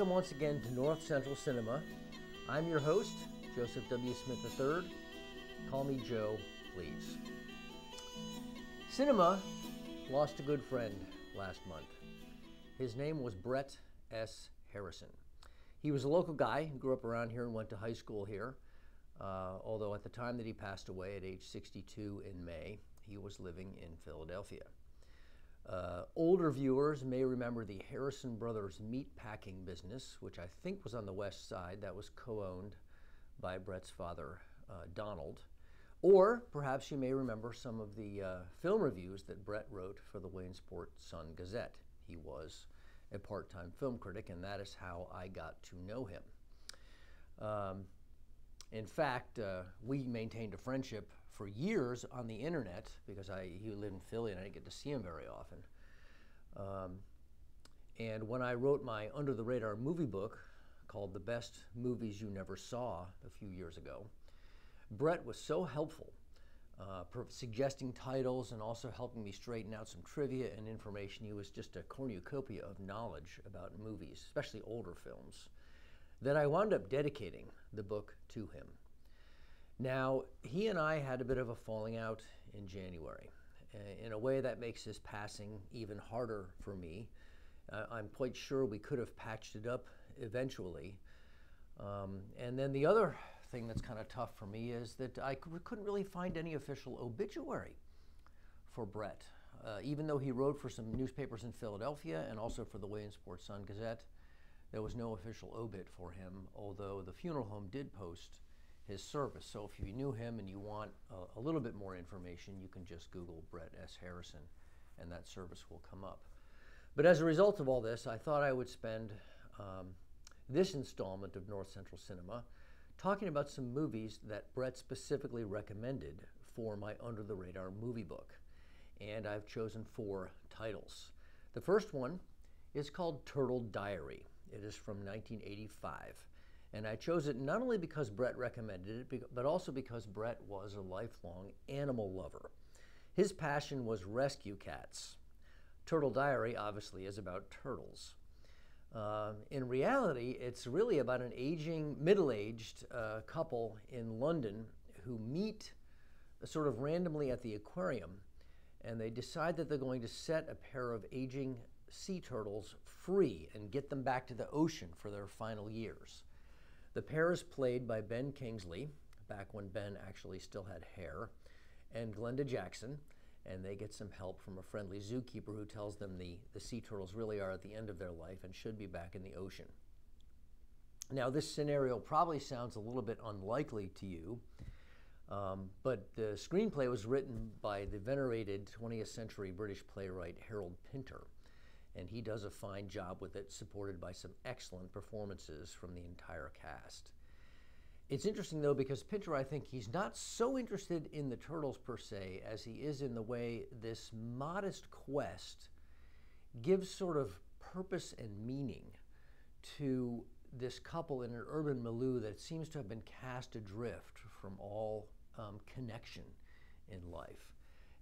Welcome once again to North Central Cinema. I'm your host, Joseph W. Smith III. Call me Joe, please. Cinema lost a good friend last month. His name was Brett S. Harrison. He was a local guy who grew up around here and went to high school here. Although at the time that he passed away at age 62 in May, he was living in Philadelphia. Older viewers may remember the Harrison Brothers meat packing business, which I think was on the west side. That was co-owned by Brett's father, Donald. Or perhaps you may remember some of the film reviews that Brett wrote for the Williamsport Sun-Gazette. He was a part-time film critic, and that is how I got to know him. In fact, we maintained a friendship for years on the internet because he lived in Philly and I didn't get to see him very often. And when I wrote my Under the Radar movie book called The Best Movies You Never Saw a few years ago, Brett was so helpful, suggesting titles and also helping me straighten out some trivia and information. He was just a cornucopia of knowledge about movies, especially older films, that I wound up dedicating the book to him. Now, he and I had a bit of a falling out in January. In a way that makes his passing even harder for me. I'm quite sure we could have patched it up eventually. And then the other thing that's kind of tough for me is that I couldn't really find any official obituary for Brett. Even though he wrote for some newspapers in Philadelphia and also for the Williamsport Sun-Gazette, there was no official obit for him, although the funeral home did post his service. So if you knew him and you want a little bit more information, you can just Google Brett S. Harrison and that service will come up. But as a result of all this, I thought I would spend this installment of North Central Cinema talking about some movies that Brett specifically recommended for my Under the Radar movie book. And I've chosen 4 titles. The first one is called Turtle Diary. It is from 1985. And I chose it not only because Brett recommended it, but also because Brett was a lifelong animal lover. His passion was rescue cats. Turtle Diary obviously is about turtles. In reality, it's really about an middle-aged couple in London who meet sort of randomly at the aquarium, and they decide that they're going to set a pair of aging sea turtles free and get them back to the ocean for their final years. The pair is played by Ben Kingsley, back when Ben actually still had hair, and Glenda Jackson, and they get some help from a friendly zookeeper who tells them the sea turtles really are at the end of their life and should be back in the ocean. Now, this scenario probably sounds a little bit unlikely to you, but the screenplay was written by the venerated 20th century British playwright Harold Pinter, and he does a fine job with it, supported by some excellent performances from the entire cast. It's interesting, though, because Pinter, I think he's not so interested in the turtles per se as he is in the way this modest quest gives sort of purpose and meaning to this couple in an urban milieu that seems to have been cast adrift from all connection in life.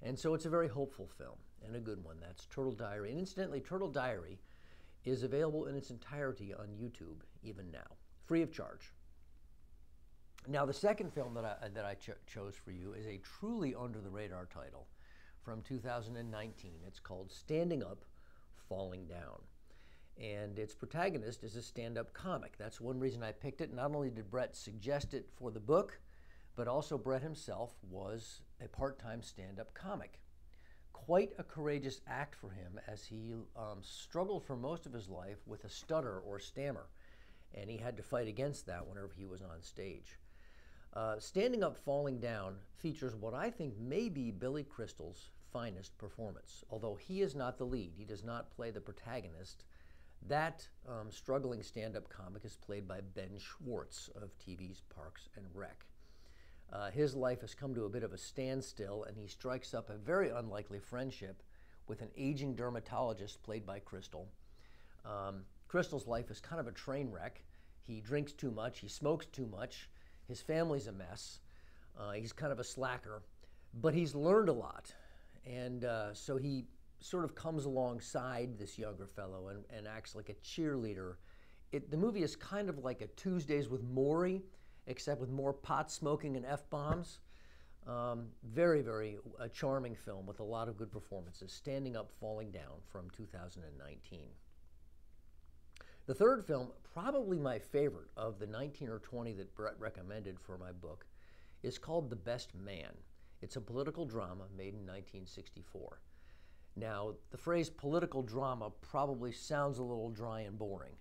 And so it's a very hopeful film, and a good one. That's Turtle Diary. And incidentally, Turtle Diary is available in its entirety on YouTube, even now, free of charge. Now, the second film that I chose for you is a truly under-the-radar title from 2019. It's called Standing Up, Falling Down. And its protagonist is a stand-up comic. That's one reason I picked it. Not only did Brett suggest it for the book, but also Brett himself was a part-time stand-up comic. Quite a courageous act for him, as he struggled for most of his life with a stutter or stammer, and he had to fight against that whenever he was on stage. Standing Up, Falling Down features what I think may be Billy Crystal's finest performance. Although he is not the lead, he does not play the protagonist, that struggling stand-up comic is played by Ben Schwartz of TV's Parks and Rec. His life has come to a bit of a standstill, and he strikes up a very unlikely friendship with an aging dermatologist played by Crystal. Crystal's life is kind of a train wreck. He drinks too much, he smokes too much, his family's a mess, he's kind of a slacker, but he's learned a lot. And so he sort of comes alongside this younger fellow and acts like a cheerleader The movie is kind of like a Tuesdays with Morrie, except with more pot smoking and F-bombs. Very, very charming film with a lot of good performances. Standing Up, Falling Down from 2019. The third film, probably my favorite of the 19 or 20 that Brett recommended for my book, is called The Best Man. It's a political drama made in 1964. Now, the phrase political drama probably sounds a little dry and boring,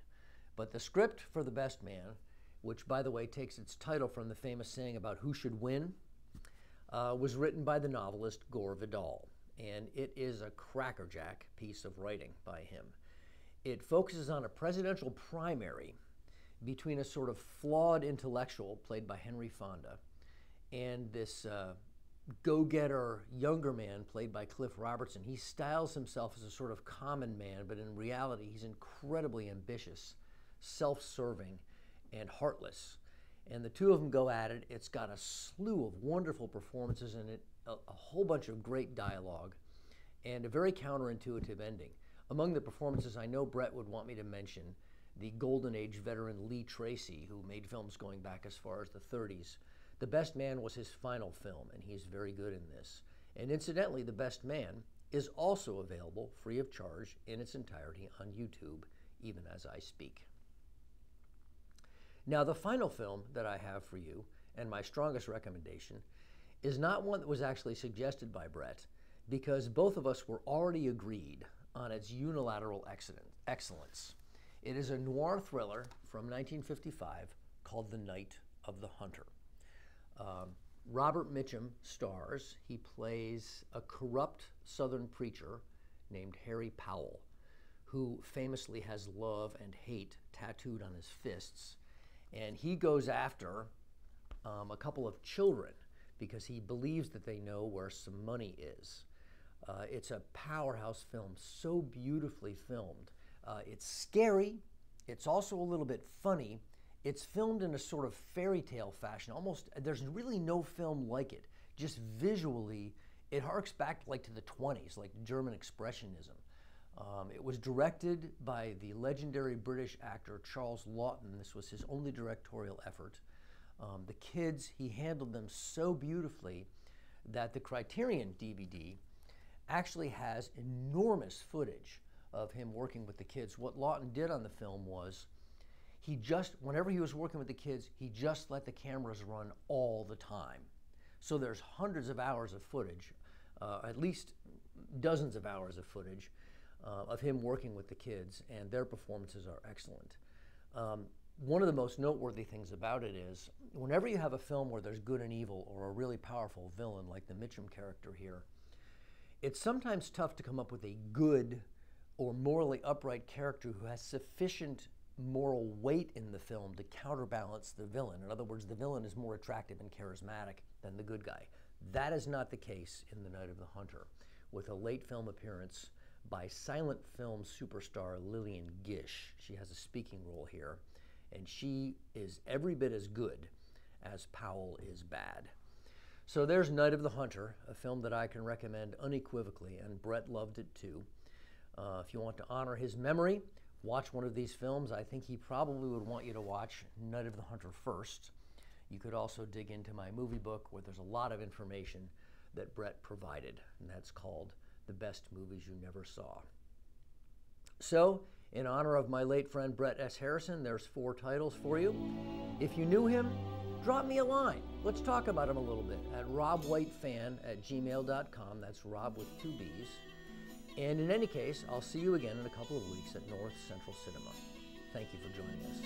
but the script for The Best Man, which, by the way, takes its title from the famous saying about who should win, was written by the novelist Gore Vidal, and it is a crackerjack piece of writing by him. It focuses on a presidential primary between a sort of flawed intellectual, played by Henry Fonda, and this go-getter younger man, played by Cliff Robertson. He styles himself as a sort of common man, but in reality, he's incredibly ambitious, self-serving, and heartless. And the two of them go at it. It's got a slew of wonderful performances in it, a whole bunch of great dialogue, and a very counterintuitive ending. Among the performances, I know Brett would want me to mention the Golden Age veteran Lee Tracy, who made films going back as far as the 30s. The Best Man was his final film, and he's very good in this. And incidentally, The Best Man is also available free of charge in its entirety on YouTube, even as I speak. Now, the final film that I have for you, and my strongest recommendation, is not one that was actually suggested by Brett, because both of us were already agreed on its unilateral excellence. It is a noir thriller from 1955 called The Night of the Hunter. Robert Mitchum stars. He plays a corrupt Southern preacher named Harry Powell, who famously has love and hate tattooed on his fists. And he goes after a couple of children because he believes that they know where some money is. It's a powerhouse film, so beautifully filmed. It's scary. It's also a little bit funny. It's filmed in a sort of fairy tale fashion. Almost, there's really no film like it. Just visually, it harks back like to the 20s, like German Expressionism. It was directed by the legendary British actor Charles Laughton. This was his only directorial effort. The kids, he handled them so beautifully that the Criterion DVD actually has enormous footage of him working with the kids. What Laughton did on the film was, whenever he was working with the kids, he just let the cameras run all the time. So there's hundreds of hours of footage, at least dozens of hours of footage, of him working with the kids, and their performances are excellent. One of the most noteworthy things about it is, whenever you have a film where there's good and evil, or a really powerful villain like the Mitchum character here, it's sometimes tough to come up with a good or morally upright character who has sufficient moral weight in the film to counterbalance the villain. In other words, the villain is more attractive and charismatic than the good guy. That is not the case in The Night of the Hunter, with a late film appearance by silent film superstar Lillian Gish. She has a speaking role here, and she is every bit as good as Powell is bad. So there's Night of the Hunter, a film that I can recommend unequivocally, and Brett loved it too. If you want to honor his memory, watch one of these films. I think he probably would want you to watch Night of the Hunter first. You could also dig into my movie book, where there's a lot of information that Brett provided, and that's called The Best Movies You Never Saw. So, in honor of my late friend Brett S. Harrison, there's 4 titles for you. If you knew him, drop me a line. Let's talk about him a little bit at robwhitefan@gmail.com. That's Rob with 2 B's. And in any case, I'll see you again in a couple of weeks at North Central Cinema. Thank you for joining us.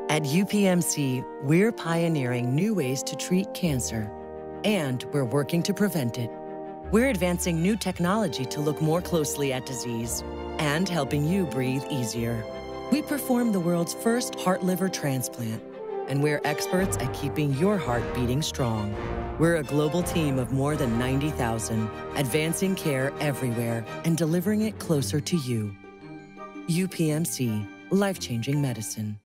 At UPMC, we're pioneering new ways to treat cancer, and we're working to prevent it. We're advancing new technology to look more closely at disease and helping you breathe easier. We perform the world's first heart-liver transplant, and we're experts at keeping your heart beating strong. We're a global team of more than 90,000, advancing care everywhere and delivering it closer to you. UPMC, life-changing medicine.